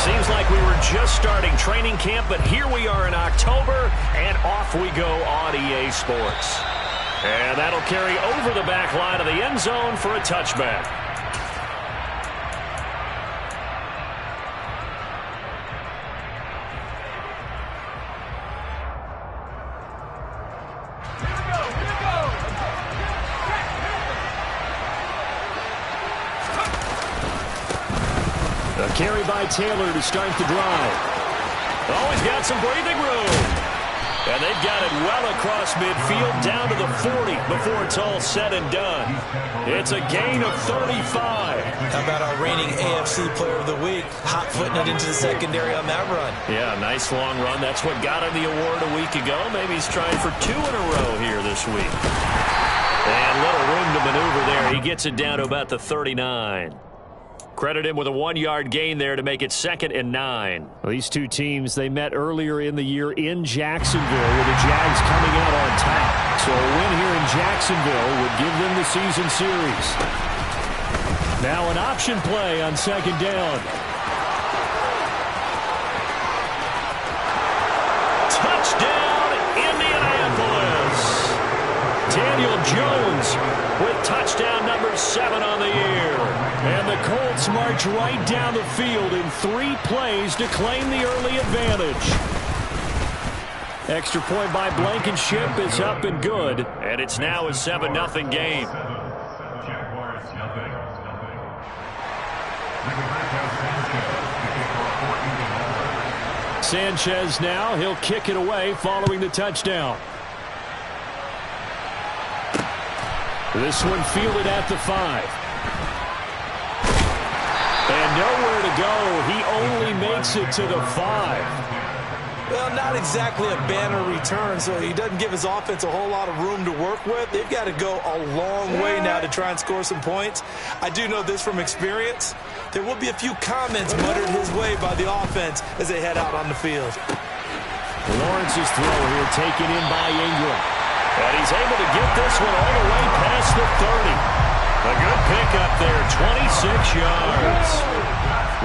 Seems like we were just starting training camp, but here we are in October, and off we go on EA Sports. And that'll carry over the back line of the end zone for a touchback. A carry by Taylor to start the drive. Oh, he's got some breathing room. And they've got it well across midfield down to the 40 before it's all said and done. It's a gain of 35. How about our reigning AFC Player of the Week, hot-footing it into the secondary on that run? Yeah, nice long run. That's what got him the award a week ago. Maybe he's trying for 2 in a row here this week. And little room to maneuver there. He gets it down to about the 39. Credit him with a 1-yard gain there to make it 2nd and 9. Well, these two teams, they met earlier in the year in Jacksonville with the Jags coming out on top. So a win here in Jacksonville would give them the season series. Now an option play on 2nd down. Touchdown, Indianapolis. Daniel Jones with touchdown number 7 on the year. And the Colts march right down the field in 3 plays to claim the early advantage. Extra point by Blankenship is up and good. And it's now a 7-0 game. Sanchez now, he'll kick it away following the touchdown. This one fielded at the 5. And nowhere to go. He only makes it to the 5. Well, not exactly a banner return, so he doesn't give his offense a whole lot of room to work with. They've got to go a long way now to try and score some points. I do know this from experience. There will be a few comments muttered his way by the offense as they head out on the field. Lawrence's throw here taken in by Ingram. And he's able to get this one all the way past the 30. A good pickup there, 26 yards.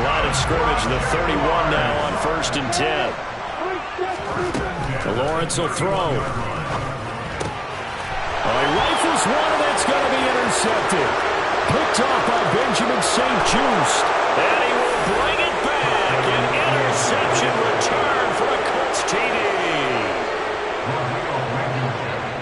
Line of scrimmage, the 31 now on 1st and 10. Lawrence will throw. He rifles one, and that's going to be intercepted. Picked off by Benjamin St-Juste. And he will bring it back. An interception return for a Colts TD.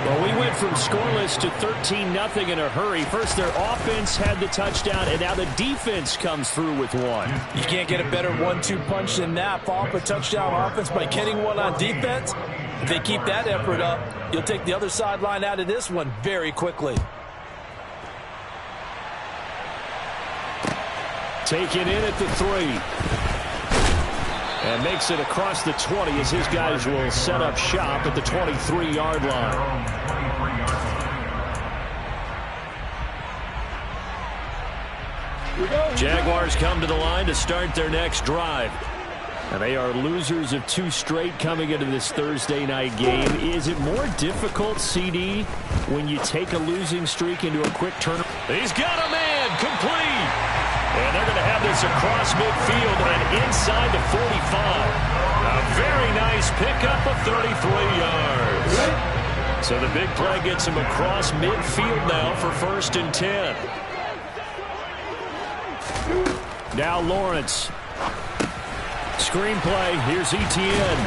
Well, we went from scoreless to 13-0 in a hurry. First, their offense had the touchdown, and now the defense comes through with one. You can't get a better 1-2 punch than that. Follow up a touchdown offense by getting one on defense. If they keep that effort up, you'll take the other sideline out of this one very quickly. Taken in at the 3. And makes it across the 20 as his guys will set up shop at the 23-yard line. Jaguars come to the line to start their next drive. And they are losers of 2 straight coming into this Thursday night game. Is it more difficult, CD, when you take a losing streak into a quick turn? He's got a man complete. And they're going to have this across midfield and inside the 45. A very nice pickup of 33 yards. So the big play gets him across midfield now for 1st and 10. Now Lawrence. Screenplay. Here's Etienne.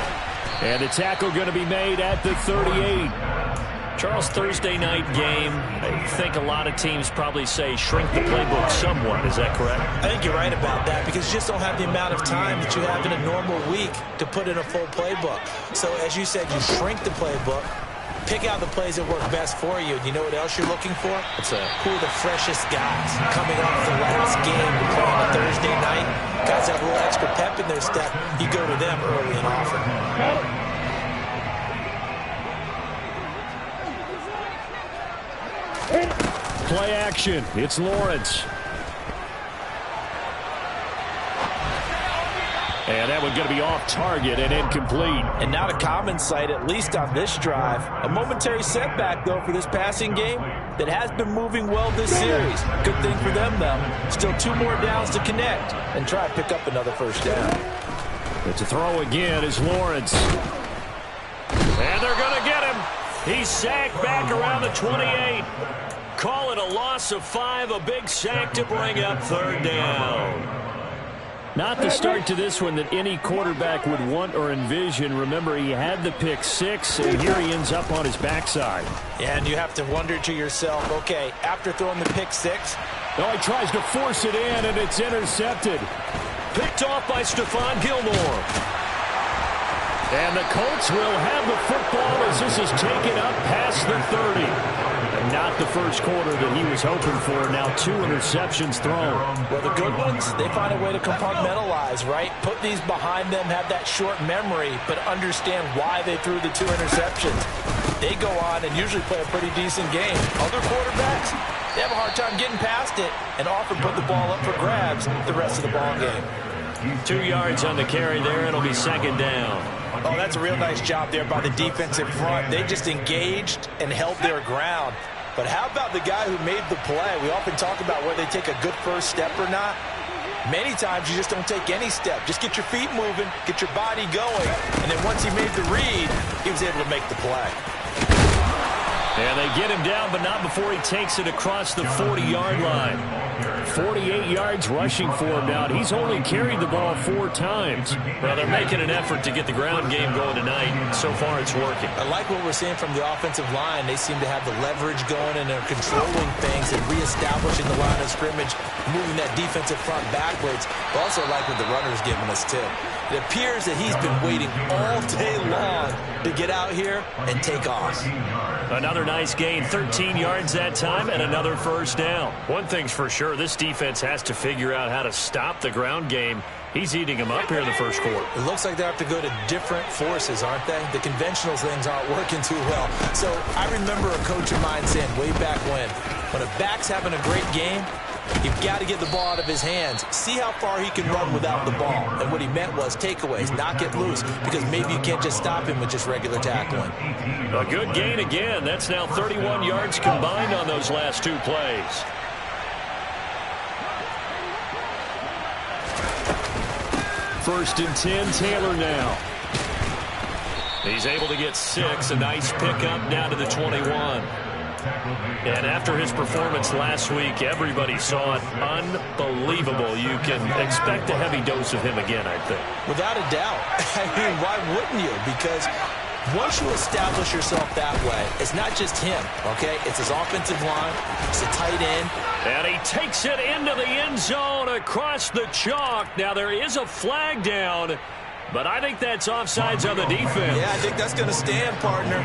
And the tackle going to be made at the 38. Charles, Thursday night game, I think a lot of teams probably say shrink the playbook somewhat. Is that correct? I think you're right about that because you just don't have the amount of time that you have in a normal week to put in a full playbook. So as you said, you shrink the playbook, pick out the plays that work best for you. You know what else you're looking for? Who are the freshest guys coming off the last game to play on a Thursday night? Guys have a little extra pep in their step. You go to them early and often. Play action. It's Lawrence. And that one's going to be off target and incomplete. And not a common sight, at least on this drive. A momentary setback, though, for this passing game that has been moving well this series. Good thing for them, though. Still 2 more downs to connect and try to pick up another first down. But to throw again is Lawrence. And they're going to get him. He's sacked back around the 28. Call it a loss of 5, a big sack to bring up 3rd down. Not the start to this one that any quarterback would want or envision. Remember, he had the pick 6, and here he ends up on his backside. Yeah, and you have to wonder to yourself, okay, after throwing the pick 6. Oh, he tries to force it in, and it's intercepted. Picked off by Stephon Gilmore. And the Colts will have the football as this is taken up past the 30. And not the first quarter that he was hoping for. Now 2 interceptions thrown. Well, the good ones, they find a way to compartmentalize, right? Put these behind them, have that short memory, but understand why they threw the 2 interceptions. They go on and usually play a pretty decent game. Other quarterbacks, they have a hard time getting past it and often put the ball up for grabs the rest of the ball game. 2 yards on the carry there. It'll be 2nd down. Oh, that's a real nice job there by the defensive front. They just engaged and held their ground. But how about the guy who made the play? We often talk about whether they take a good first step or not. Many times you just don't take any step. Just get your feet moving, get your body going, and then once he made the read, he was able to make the play. And they get him down, but not before he takes it across the 40-yard line. 48 yards rushing for him now. He's only carried the ball 4 times. Well, they're making an effort to get the ground game going tonight. So far, it's working. I like what we're seeing from the offensive line. They seem to have the leverage going, and they're controlling things and reestablishing the line of scrimmage, moving that defensive front backwards. But also like what the runner's giving us, too. It appears that he's been waiting all day long to get out here and take off. Another nice gain, 13 yards that time, and another first down. One thing's for sure, this defense has to figure out how to stop the ground game. He's eating them up here in the first quarter. It looks like they have to go to different forces, aren't they? The conventional things aren't working too well. So I remember a coach of mine saying way back when a back's having a great game, you've got to get the ball out of his hands. See how far he can run without the ball. And what he meant was takeaways, knock it loose, because maybe you can't just stop him with just regular tackling. A good gain again. That's now 31 yards combined on those last 2 plays. First and 10, Taylor now. He's able to get 6. A nice pickup down to the 21. And after his performance last week, everybody saw it. Unbelievable. You can expect a heavy dose of him again, I think. Without a doubt. I mean, why wouldn't you? Because once you establish yourself that way, it's not just him, okay? It's his offensive line. It's a tight end. And he takes it into the end zone across the chalk. Now, there is a flag down, but I think that's offsides on the defense. Yeah, I think that's going to stand, partner.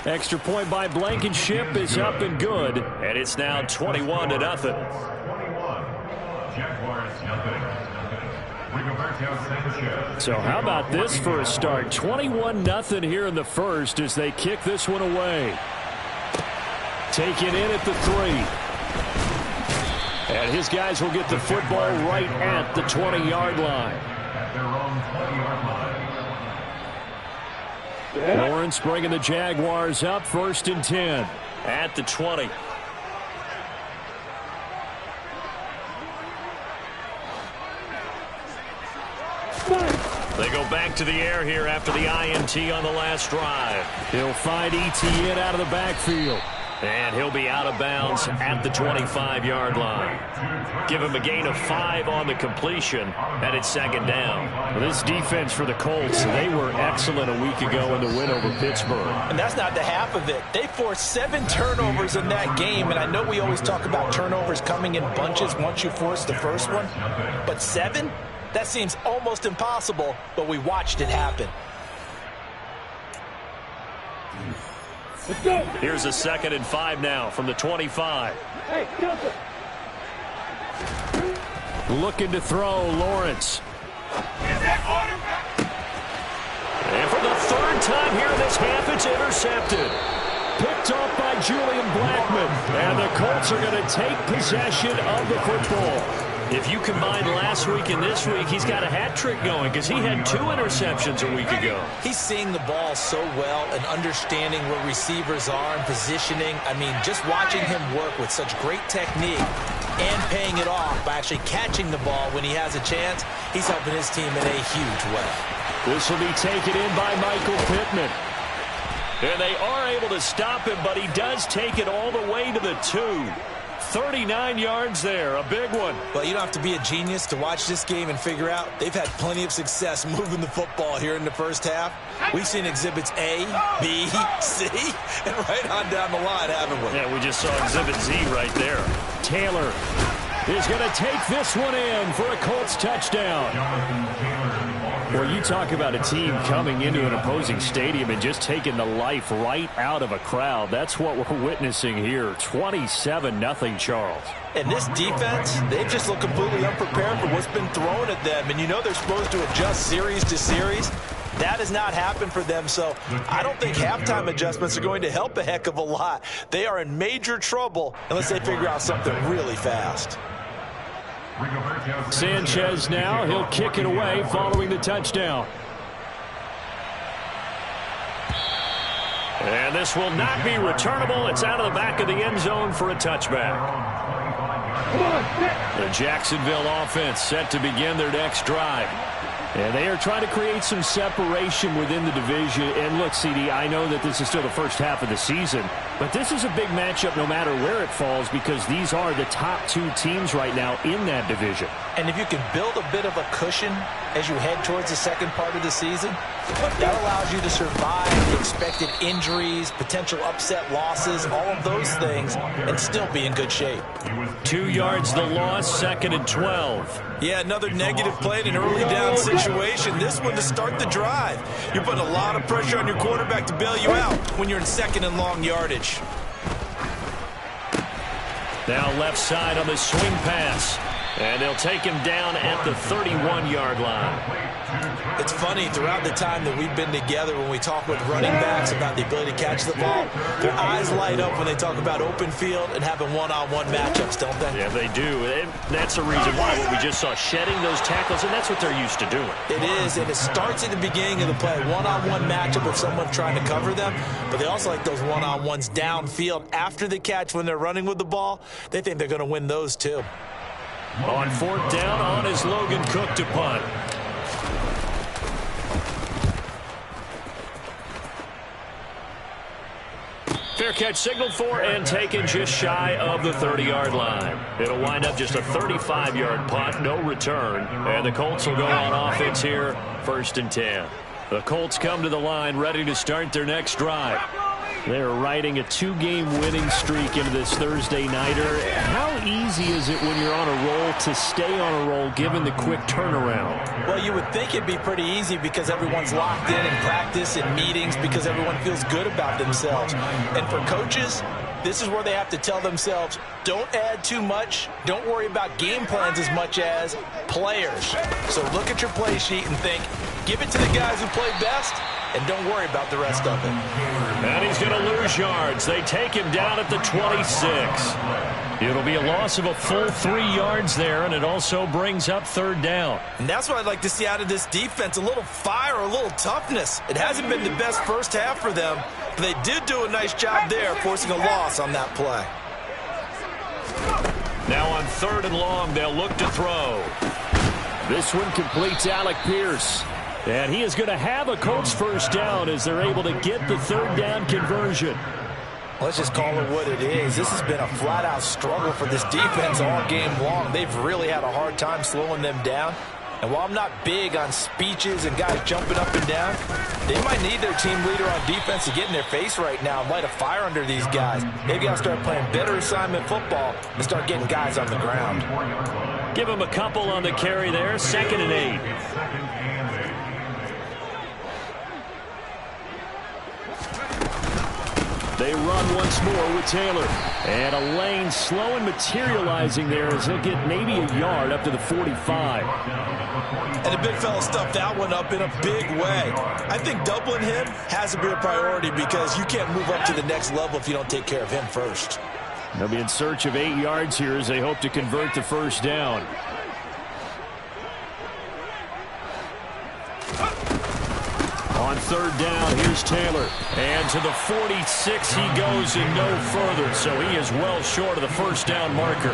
Extra point by Blankenship is up and good. And it's now 21-0. So how about this for a start? 21-0 here in the first as they kick this one away. Taken in at the 3. And his guys will get the football right at the 20-yard line. Lawrence bringing the Jaguars up, 1st and 10. At the 20. They go back to the air here after the INT on the last drive. He'll find Etienne out of the backfield. And he'll be out of bounds at the 25-yard line. Give him a gain of 5 on the completion, and it's 2nd down. Well, this defense for the Colts, they were excellent a week ago in the win over Pittsburgh. And that's not the half of it. They forced 7 turnovers in that game, and I know we always talk about turnovers coming in bunches once you force the first one, but 7? That seems almost impossible, but we watched it happen. Let's go. Here's a 2nd and 5 now from the 25. Hey, looking to throw, Lawrence. And for the 3rd time here in this half, it's intercepted. picked off by Julian Blackmon. And the Colts are going to take possession of the football. If you combine last week and this week, he's got a hat trick going because he had 2 interceptions a week ago. He's seeing the ball so well and understanding where receivers are and positioning. I mean, just watching him work with such great technique and paying it off by actually catching the ball when he has a chance, he's helping his team in a huge way. This will be taken in by Michael Pittman. And they are able to stop him, but he does take it all the way to the 2. 39 yards there, a big one. Well, you don't have to be a genius to watch this game and figure out they've had plenty of success moving the football here in the first half. We've seen exhibits A, B, C, and right on down the line, haven't we? Yeah, we just saw exhibit Z right there. Taylor is going to take this one in for a Colts touchdown. Well, you talk about a team coming into an opposing stadium and just taking the life right out of a crowd. That's what we're witnessing here. 27-0 Charles. And this defense, they've just looked completely unprepared for what's been thrown at them. And you know they're supposed to adjust series to series. That has not happened for them, so I don't think halftime adjustments are going to help a heck of a lot. They are in major trouble unless they figure out something really fast. Sanchez now, he'll kick it away following the touchdown. And this will not be returnable. It's out of the back of the end zone for a touchback. The Jacksonville offense set to begin their next drive. And they are trying to create some separation within the division. And look, CD, I know that this is still the first half of the season, but this is a big matchup no matter where it falls because these are the top 2 teams right now in that division. And if you can build a bit of a cushion as you head towards the second part of the season, that allows you to survive the expected injuries, potential upset losses, all of those things, and still be in good shape. 2 yards the loss, 2nd and 12. Yeah, another negative play in an early down situation. This one to start the drive. You're putting a lot of pressure on your quarterback to bail you out when you're in 2nd and long yardage. Now left side on the swing pass. And they'll take him down at the 31-yard line. It's funny, throughout the time that we've been together, when we talk with running backs about the ability to catch the ball, their eyes light up when they talk about open field and having one-on-one matchups, don't they? Yeah, they do. And that's the reason why what we just saw, shedding those tackles, and that's what they're used to doing. It is, and it starts at the beginning of the play. One-on-one matchup with someone trying to cover them, but they also like those one-on-ones downfield after the catch when they're running with the ball. They think they're going to win those, too. On 4th down, on is Logan Cook to punt. Fair catch signaled for and taken just shy of the 30-yard line. It'll wind up just a 35-yard punt, no return. And the Colts will go on offense here, 1st and 10. The Colts come to the line ready to start their next drive. They're riding a 2-game winning streak into this Thursday nighter. How easy is it when you're on a roll to stay on a roll given the quick turnaround? Well, you would think it'd be pretty easy because everyone's locked in practice and meetings because everyone feels good about themselves. And for coaches, this is where they have to tell themselves, don't add too much, don't worry about game plans as much as players. So look at your play sheet and think, give it to the guys who play best, and don't worry about the rest of it. And he's going to lose yards. They take him down at the 26. It'll be a loss of a full 3 yards there, and it also brings up 3rd down. And that's what I'd like to see out of this defense, a little fire, a little toughness. It hasn't been the best first half for them, but they did do a nice job there, forcing a loss on that play. Now on 3rd and long, they'll look to throw. This one completes Alec Pierce. And he is going to have a Colts first down as they're able to get the 3rd down conversion. Let's just call it what it is. This has been a flat-out struggle for this defense all game long. They've really had a hard time slowing them down. And while I'm not big on speeches and guys jumping up and down, they might need their team leader on defense to get in their face right now and light a fire under these guys. They've got to start playing better assignment football and start getting guys on the ground. Give him a couple on the carry there, 2nd and 8. They run once more with Taylor. And a lane slow and materializing there as he'll get maybe a yard up to the 45. And the big fella stuffed that one up in a big way. I think doubling him has to be a priority because you can't move up to the next level if you don't take care of him first. They'll be in search of 8 yards here as they hope to convert the first down. On third down, here's Taylor. And to the 46 he goes and no further. So he is well short of the first down marker.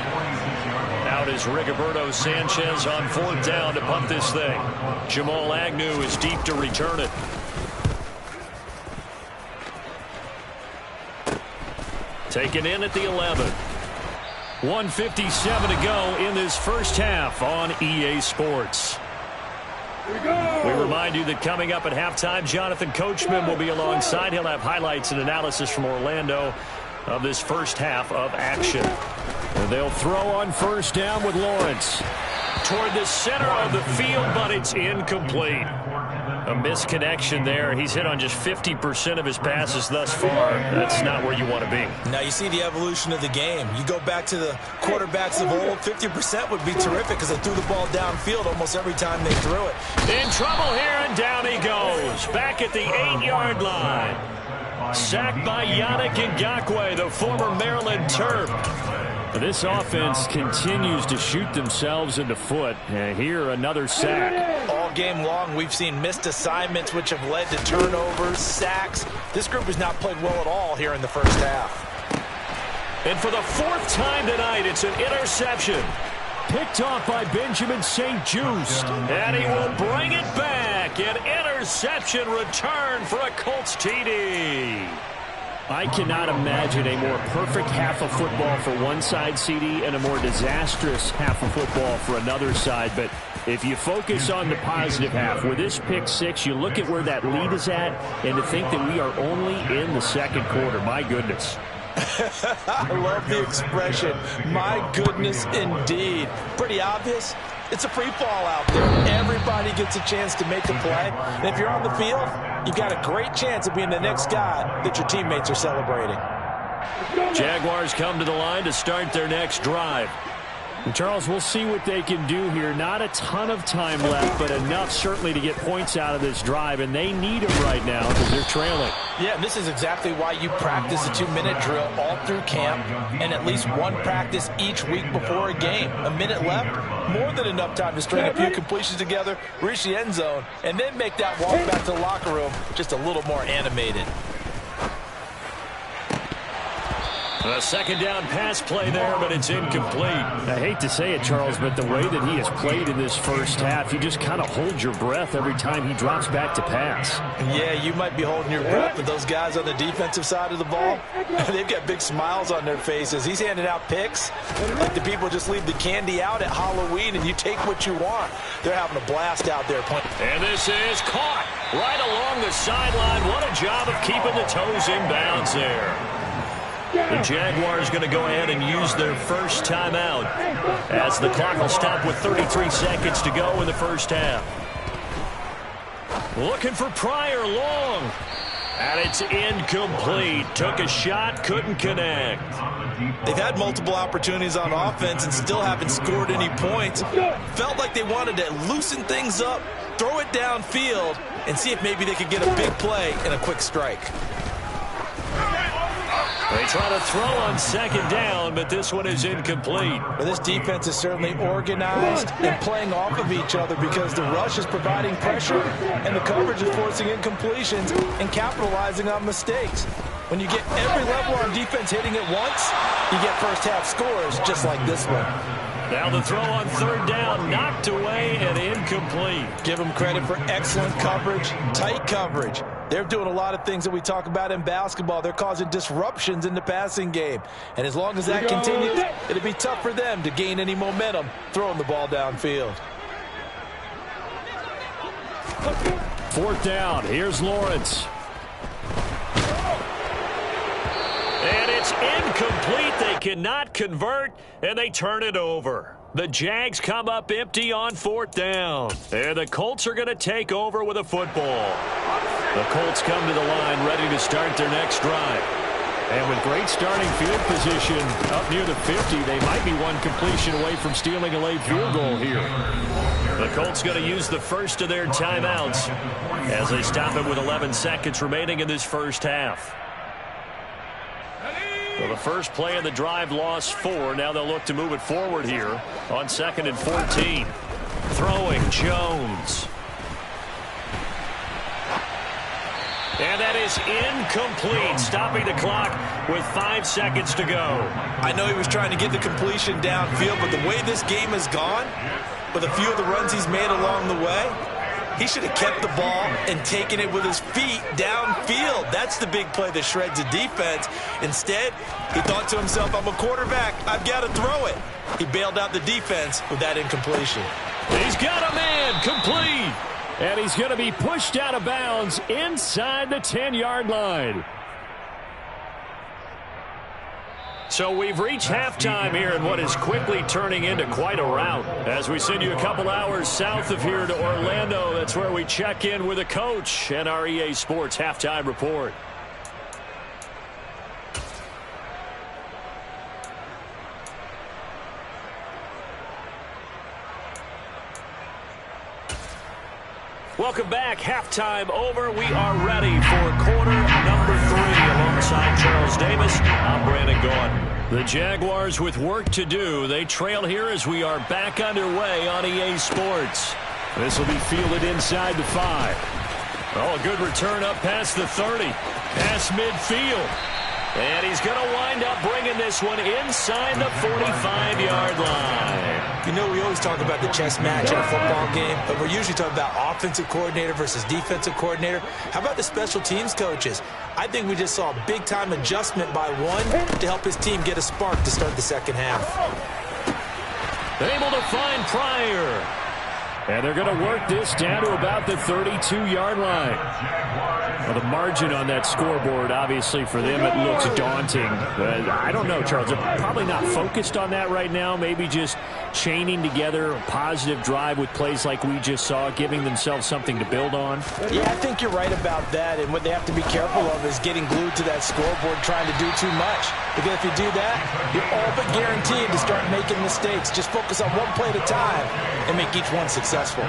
Out is Rigoberto Sanchez on fourth down to punt this thing. Jamal Agnew is deep to return it. Taken in at the 11. 1:57 to go in this first half on EA Sports. We remind you that coming up at halftime, Jonathan Coachman will be alongside. He'll have highlights and analysis from Orlando of this first half of action. And they'll throw on first down with Lawrence. Toward the center of the field, but it's incomplete. A misconnection there. He's hit on just 50% of his passes thus far. That's not where you want to be. Now you see the evolution of the game. You go back to the quarterbacks of old, 50% would be terrific because they threw the ball downfield almost every time they threw it. In trouble here, and down he goes. Back at the 8-yard line. Sacked by Yannick Ngakoue, the former Maryland Terp. This offense continues to shoot themselves in the foot. And here, another sack. All game long, we've seen missed assignments, which have led to turnovers, sacks. This group has not played well at all here in the first half. And for the fourth time tonight, it's an interception. Picked off by Benjamin St-Juste. And he will bring it back. An interception return for a Colts TD. I cannot imagine a more perfect half of football for one side, CD, and a more disastrous half of football for another side. But if you focus on the positive half, with this pick six, you look at where that lead is at, and to think that we are only in the second quarter. My goodness. I love the expression, my goodness indeed. Pretty obvious. It's a free fall out there. Everybody gets a chance to make a play. And if you're on the field, you've got a great chance of being the next guy that your teammates are celebrating. Jaguars come to the line to start their next drive. And Charles, we'll see what they can do here. Not a ton of time left, but enough certainly to get points out of this drive, and they need them right now because they're trailing. Yeah, and this is exactly why you practice a 2-minute drill all through camp and at least one practice each week before a game. A minute left, more than enough time to string a few completions together, reach the end zone, and then make that walk back to the locker room just a little more animated. A second down pass play there, but it's incomplete. I hate to say it, Charles, but the way that he has played in this first half, you just kind of hold your breath every time he drops back to pass. Yeah, you might be holding your breath, but those guys on the defensive side of the ball, they've got big smiles on their faces. He's handing out picks like the people just leave the candy out at Halloween and you take what you want. They're having a blast out there playing. And this is caught right along the sideline. What a job of keeping the toes in bounds there. The Jaguars going to go ahead and use their first timeout as the clock will stop with 33 seconds to go in the first half. Looking for Pryor long. And it's incomplete. Took a shot, couldn't connect. They've had multiple opportunities on offense and still haven't scored any points. Felt like they wanted to loosen things up, throw it downfield, and see if maybe they could get a big play and a quick strike. They try to throw on second down, but this one is incomplete. Well, this defense is certainly organized and playing off of each other because the rush is providing pressure and the coverage is forcing incompletions and capitalizing on mistakes. When you get every level on defense hitting at once, you get first half scores just like this one. Now the throw on third down, knocked away and incomplete. Give them credit for excellent coverage, tight coverage. They're doing a lot of things that we talk about in basketball. They're causing disruptions in the passing game. And as long as that continues, it'll be tough for them to gain any momentum throwing the ball downfield. Fourth down, here's Lawrence. And it's incomplete. They cannot convert, and they turn it over. The Jags come up empty on fourth down. And the Colts are going to take over with a football. The Colts come to the line ready to start their next drive. And with great starting field position up near the 50, they might be one completion away from stealing a late field goal here. The Colts going to use the first of their timeouts as they stop it with 11 seconds remaining in this first half. Well, the first play of the drive lost 4. Now they'll look to move it forward here on 2nd and 14. Throwing Jones. And that is incomplete, stopping the clock with 5 seconds to go. I know he was trying to get the completion downfield, but the way this game has gone, with a few of the runs he's made along the way, he should have kept the ball and taken it with his feet downfield. That's the big play that shreds the defense. Instead, he thought to himself, I'm a quarterback, I've got to throw it. He bailed out the defense with that incompletion. He's got a man, complete. And he's going to be pushed out of bounds inside the 10-yard line. So we've reached halftime here in what is quickly turning into quite a rout. As we send you a couple hours south of here to Orlando, that's where we check in with a coach and our EA Sports Halftime Report. Welcome back. Halftime over. We are ready for quarter number 3 alongside Charles Davis. I'm Brandon Gaudin. The Jaguars with work to do. They trail here as we are back underway on EA Sports. This will be fielded inside the 5. Oh, a good return up past the 30. Past midfield. And he's going to wind up bringing this one inside the 45-yard line. You know, we always talk about the chess match in a football game, but we're usually talking about offensive coordinator versus defensive coordinator. How about the special teams coaches? I think we just saw a big-time adjustment by one to help his team get a spark to start the second half. Able to find Pryor. And they're going to work this down to about the 32-yard line. Well, the margin on that scoreboard, obviously, for them, it looks daunting. I don't know, Charles. They're probably not focused on that right now. Maybe just chaining together a positive drive with plays like we just saw, giving themselves something to build on. Yeah, I think you're right about that. And what they have to be careful of is getting glued to that scoreboard trying to do too much. Because if you do that, you're all but guaranteed to start making mistakes. Just focus on one play at a time and make each one successful.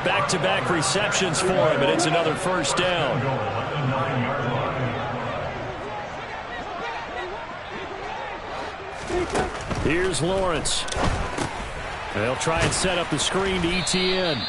Back-to-back receptions for him, and it's another first down. Here's Lawrence. They'll try and set up the screen to Etienne.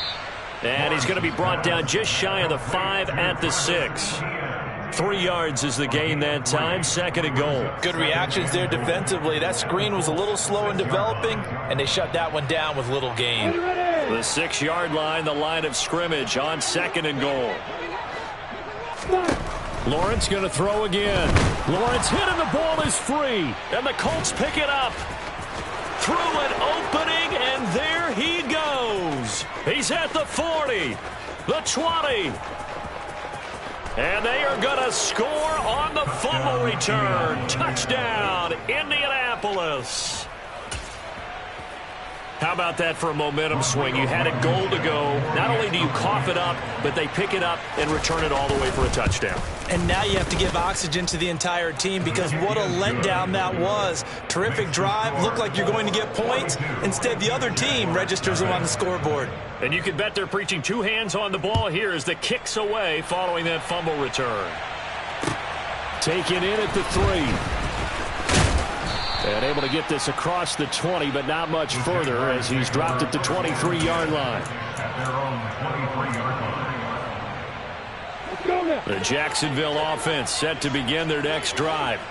And he's going to be brought down just shy of the 5 at the 6. 3 yards is the gain that time. 2nd and goal. Good reactions there defensively. That screen was a little slow in developing, and they shut that one down with little gain. The 6-yard line, the line of scrimmage on 2nd and goal. Lawrence going to throw again. Lawrence hit and the ball is free. And the Colts pick it up. Through an opening, and there he goes. He's at the 40, the 20. And they are going to score on the fumble return. Touchdown, Indianapolis. How about that for a momentum swing? You had a goal to go. Not only do you cough it up, but they pick it up and return it all the way for a touchdown. And now you have to give oxygen to the entire team because what a letdown that was. Terrific drive. Looked like you're going to get points. Instead, the other team registers them on the scoreboard. And you can bet they're preaching 2 hands on the ball here as the kick's away following that fumble return. Taken in at the 3. And able to get this across the 20, but not much further as he's dropped at the 23-yard line. The Jacksonville offense set to begin their next drive.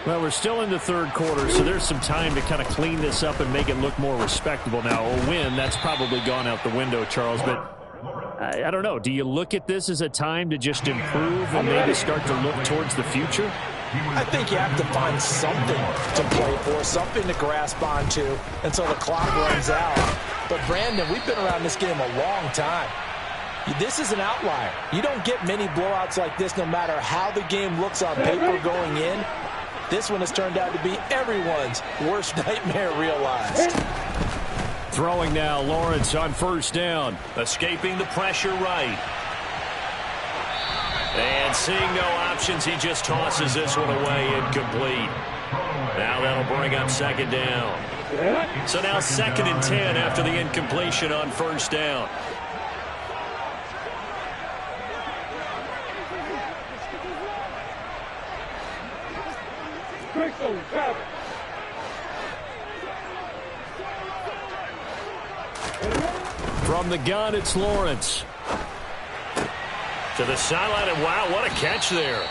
Well, we're still in the 3rd quarter, so there's some time to kind of clean this up and make it look more respectable. Now, a win, that's probably gone out the window, Charles, but I don't know. Do you look at this as a time to just improve and maybe start to look towards the future? I think you have to find something to play for, something to grasp onto until the clock runs out. But, Brandon, we've been around this game a long time. This is an outlier. You don't get many blowouts like this no matter how the game looks on paper going in. This one has turned out to be everyone's worst nightmare realized. Throwing now, Lawrence on 1st down. Escaping the pressure right. And seeing no options, he just tosses this one away, incomplete. Now that'll bring up second down. So now 2nd and 10 after the incompletion on first down. From the gun, it's Lawrence. To the sideline, and wow, what a catch there.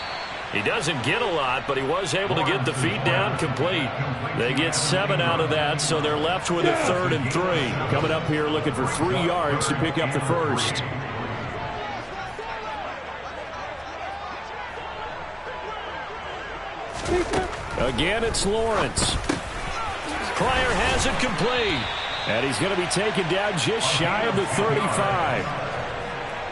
He doesn't get a lot, but he was able to get the feet down complete. They get 7 out of that, so they're left with a 3rd and 3. Coming up here looking for 3 yards to pick up the first. Again, it's Lawrence. Pryor has it complete. And he's going to be taken down just shy of the 35.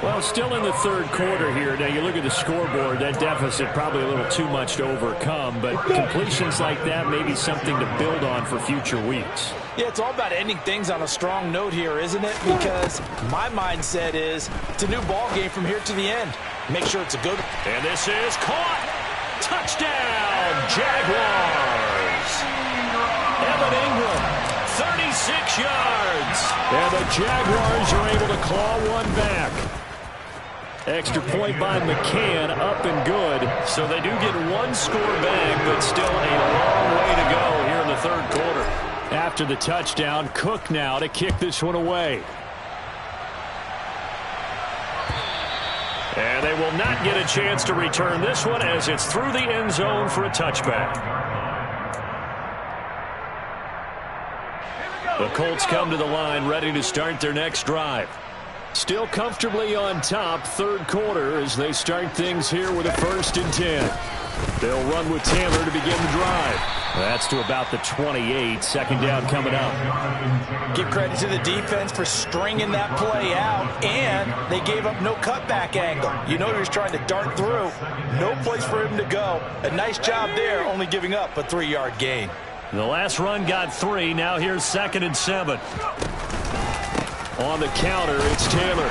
Well, still in the 3rd quarter here. Now, you look at the scoreboard, that deficit probably a little too much to overcome, but completions like that may be something to build on for future weeks. Yeah, it's all about ending things on a strong note here, isn't it? Because my mindset is it's a new ball game from here to the end. Make sure it's a good one. And this is caught. Touchdown, Jaguars. Evan Ingram, 36 yards. And the Jaguars are able to claw one back. Extra point by McCann, up and good. So they do get 1 score back, but still a long way to go here in the 3rd quarter. After the touchdown, Cook now to kick this one away. And they will not get a chance to return this one as it's through the end zone for a touchback. The Colts come to the line ready to start their next drive. Still comfortably on top, 3rd quarter as they start things here with a 1st and 10. They'll run with Taylor to begin the drive. That's to about the 28. 2nd down coming up. Give credit to the defense for stringing that play out, and they gave up no cutback angle. You know he was trying to dart through. No place for him to go. A nice job there, only giving up a 3-yard gain. The last run got 3. Now here's 2nd and 7. On the counter, it's Taylor.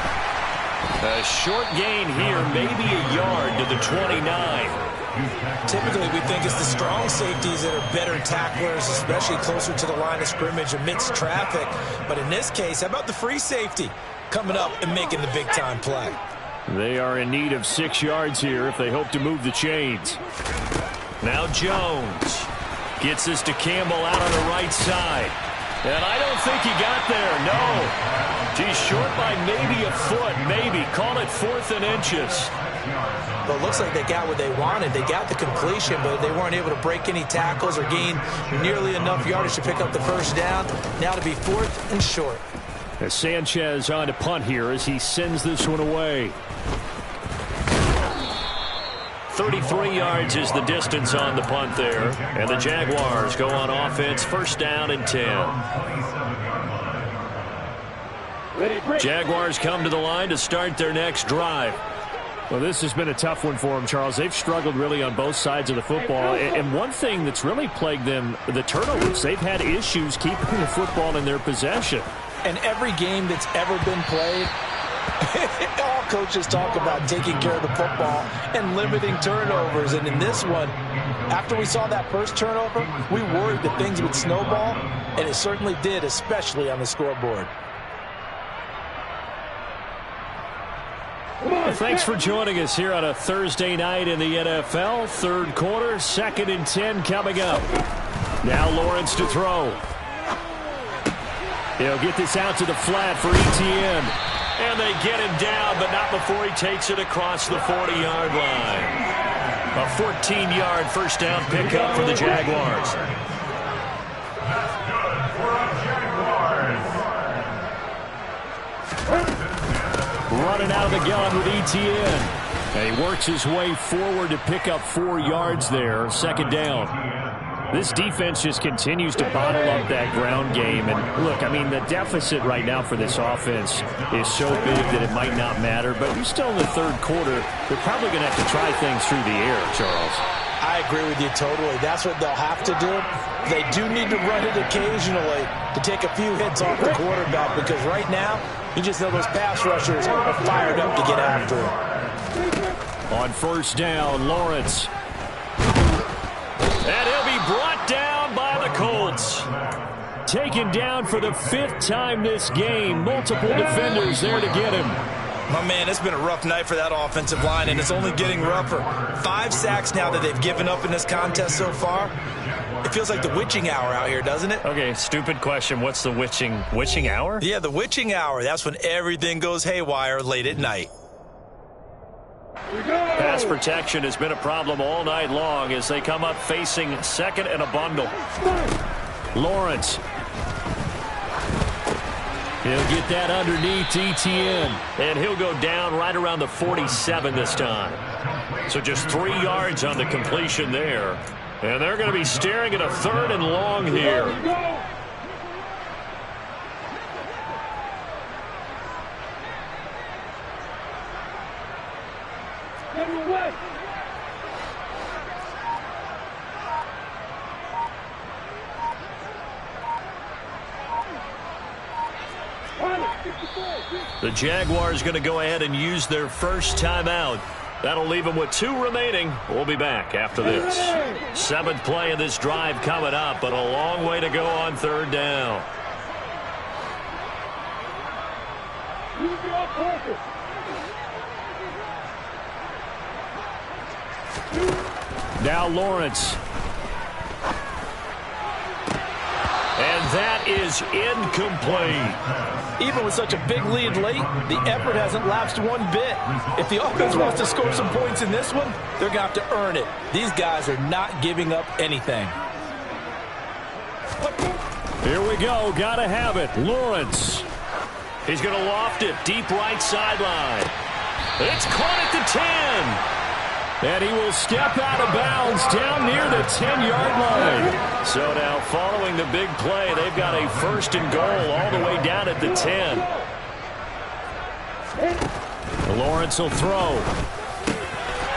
A short gain here, maybe a yard to the 29. Typically, we think it's the strong safeties that are better tacklers, especially closer to the line of scrimmage amidst traffic. But in this case, how about the free safety coming up and making the big-time play? They are in need of 6 yards here if they hope to move the chains. Now Jones gets this to Campbell out on the right side. And I don't think he got there, no. He's short by maybe a foot, maybe. Call it 4th and inches. But it looks like they got what they wanted. They got the completion, but they weren't able to break any tackles or gain nearly enough yardage to pick up the 1st down. Now to be 4th and short. As Sanchez on to punt here as he sends this one away. 33 yards is the distance on the punt there. And the Jaguars go on offense, 1st down and 10. Jaguars come to the line to start their next drive. Well, this has been a tough one for them, Charles. They've struggled really on both sides of the football. And one thing that's really plagued them, the turnovers. They've had issues keeping the football in their possession. And every game that's ever been played, all coaches talk about taking care of the football and limiting turnovers. And in this one, after we saw that first turnover, we worried that things would snowball, and it certainly did, especially on the scoreboard. Well, thanks for joining us here on a Thursday night in the NFL. 3rd quarter, 2nd and 10 coming up. Now Lawrence to throw. He'll get this out to the flat for Etienne. And they get him down, but not before he takes it across the 40-yard line. A 14-yard 1st down pickup for the Jaguars. Running out of the gun with Etienne. And he works his way forward to pick up 4 yards there. 2nd down. This defense just continues to bottle up that ground game. And look, I mean, the deficit right now for this offense is so big that it might not matter. But you're still in the 3rd quarter. They're probably going to have to try things through the air, Charles. I agree with you totally. That's what they'll have to do. They do need to run it occasionally to take a few hits off the quarterback, because right now, you just know those pass rushers are fired up to get after him. On first down, Lawrence. And he'll be brought down by the Colts. Taken down for the 5th time this game. Multiple defenders there to get him. My man, it's been a rough night for that offensive line, and it's only getting rougher. 5 sacks now that they've given up in this contest so far. It feels like the witching hour out here, doesn't it? Okay, stupid question. What's the witching hour? Yeah, the witching hour. That's when everything goes haywire late at night. Pass protection has been a problem all night long as they come up facing second and a bundle. Lawrence. He'll get that underneath Etienne. And he'll go down right around the 47 this time. So just 3 yards on the completion there. And they're going to be staring at a 3rd and long here. The Jaguars going to go ahead and use their first timeout. That'll leave them with 2 remaining. We'll be back after this. 7th play of this drive coming up, but a long way to go on 3rd down. Now Lawrence. And that is incomplete. Even with such a big lead late, the effort hasn't lapsed one bit. If the offense wants to score some points in this one, they're going to have to earn it. These guys are not giving up anything. Here we go. Got to have it. Lawrence. He's going to loft it deep right sideline. It's caught at the 10. And he will step out of bounds down near the 10-yard line. So now following the big play, they've got a 1st and goal all the way down at the 10. Lawrence will throw.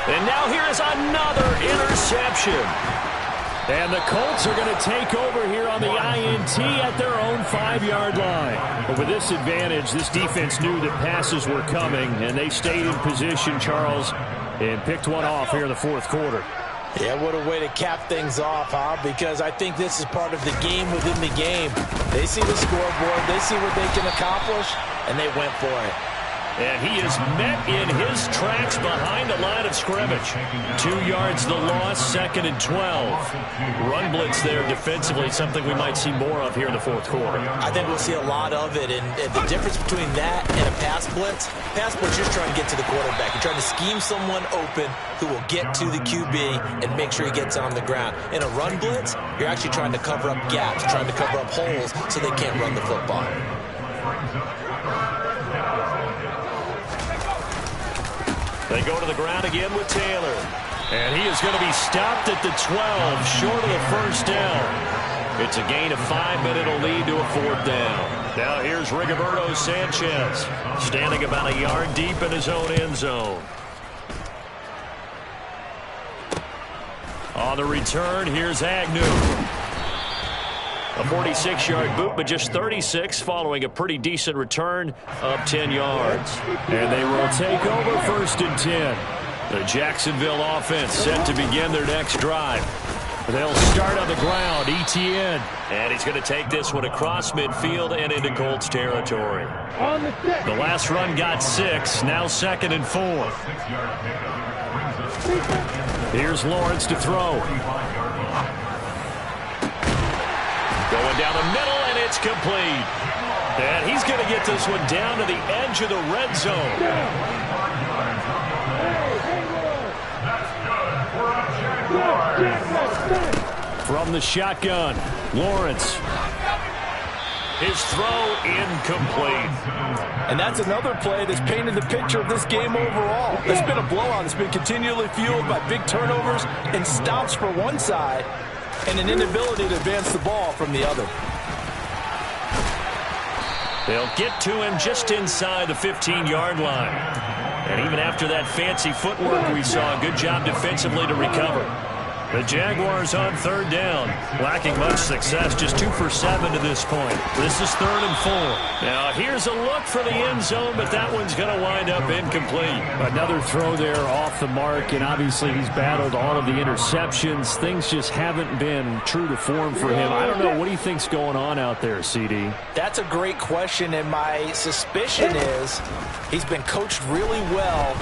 And now here is another interception. And the Colts are going to take over here on the INT at their own 5-yard line. But with this advantage, this defense knew that passes were coming, and they stayed in position, Charles, and picked one off here in the 4th quarter. Yeah, what a way to cap things off, huh? Because I think this is part of the game within the game. They see the scoreboard, they see what they can accomplish, and they went for it. And he is met in his tracks behind the line of scrimmage. 2 yards the loss, 2nd and 12. Run blitz there defensively, something we might see more of here in the 4th quarter. I think we'll see a lot of it, and the difference between that and a pass blitz, you're just trying to get to the quarterback. You're trying to scheme someone open who will get to the QB and make sure he gets on the ground. In a run blitz, you're actually trying to cover up gaps, trying to cover up holes so they can't run the football. They go to the ground again with Taylor. And he is going to be stopped at the 12, short of the 1st down. It's a gain of 5, but it'll lead to a 4th down. Now here's Rigoberto Sanchez, standing about a yard deep in his own end zone. On the return, here's Agnew. A 46-yard boot, but just 36 following a pretty decent return of 10 yards. And they will take over 1st and 10. The Jacksonville offense set to begin their next drive. They'll start on the ground. Etienne. And he's going to take this one across midfield and into Colts territory. The last run got 6. Now 2nd and 4. Here's Lawrence to throw. Going down the middle, and it's complete. And he's going to get this one down to the edge of the red zone. From the shotgun, Lawrence. His throw incomplete. And that's another play that's painted the picture of this game overall. It's been a blowout. It's been continually fueled by big turnovers and stops for one side and an inability to advance the ball from the other. They'll get to him just inside the 15-yard line. And even after that fancy footwork we saw, good job defensively to recover. The Jaguars on third down. Lacking much success, just 2 for 7 to this point. This is 3rd and 4. Now here's a look for the end zone, but that one's going to wind up incomplete. Another throw there off the mark, and obviously he's battled all of the interceptions. Things just haven't been true to form for him. I don't know. What do you think's going on out there, CD? That's a great question, and my suspicion is he's been coached really well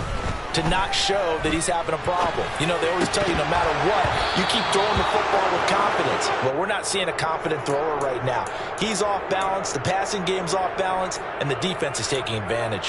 to not show that he's having a problem. You know, they always tell you no matter what, you keep throwing the football with confidence. Well, we're not seeing a confident thrower right now. He's off balance, the passing game's off balance, and the defense is taking advantage.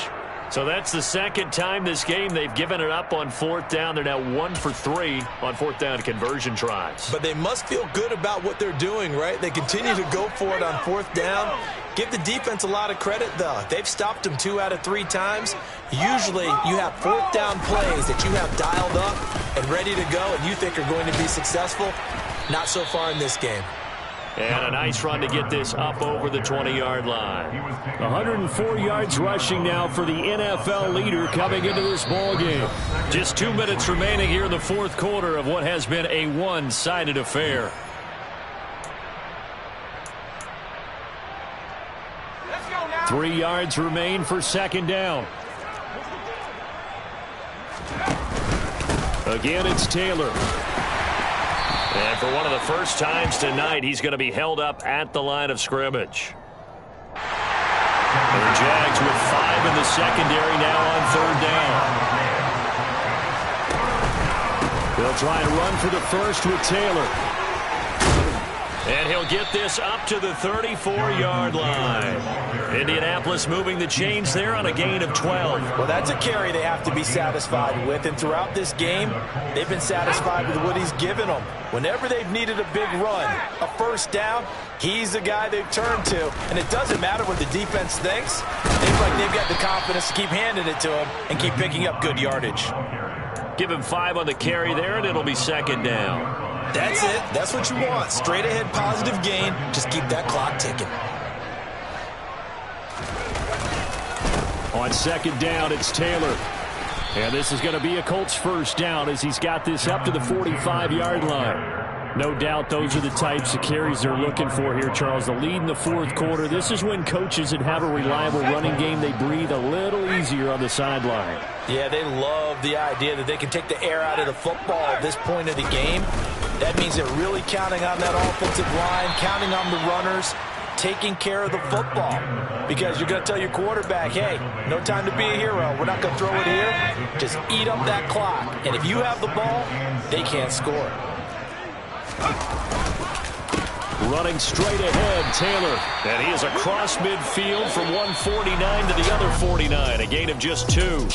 So that's the second time this game they've given it up on 4th down. They're now 1 for 3 on 4th down conversion tries. But they must feel good about what they're doing, right? They continue to go for it on 4th down. Give the defense a lot of credit, though. They've stopped them 2 out of 3 times. Usually, you have 4th down plays that you have dialed up and ready to go and you think are going to be successful. Not so far in this game. And a nice run to get this up over the 20-yard line. 104 yards rushing now for the NFL leader coming into this ball game. Just 2 minutes remaining here in the 4th quarter of what has been a one-sided affair. Let's go now. 3 yards remain for 2nd down. Again, it's Taylor. And for one of the first times tonight, he's going to be held up at the line of scrimmage. And the Jags with 5 in the secondary now on 3rd down. They'll try and run for the first with Taylor. And he'll get this up to the 34-yard line. Indianapolis moving the chains there on a gain of 12. Well, that's a carry they have to be satisfied with. And throughout this game, they've been satisfied with what he's given them. Whenever they've needed a big run, a first down, he's the guy they've turned to. And it doesn't matter what the defense thinks. It's like they've got the confidence to keep handing it to him and keep picking up good yardage. Give him 5 on the carry there, and it'll be 2nd down. That's it. That's what you want. Straight ahead positive gain. Just keep that clock ticking. On 2nd down, it's Taylor. And this is going to be a Colts first down as he's got this up to the 45-yard line. No doubt those are the types of carries they're looking for here, Charles. The lead in the 4th quarter. This is when coaches that have a reliable running game, they breathe a little easier on the sideline. Yeah, they love the idea that they can take the air out of the football at this point of the game. That means they're really counting on that offensive line, counting on the runners, taking care of the football. Because you're going to tell your quarterback, hey, no time to be a hero. We're not going to throw it here. Just eat up that clock. And if you have the ball, they can't score. Running straight ahead, Taylor. And he is across midfield from 149 to the other 49, a gain of just 2.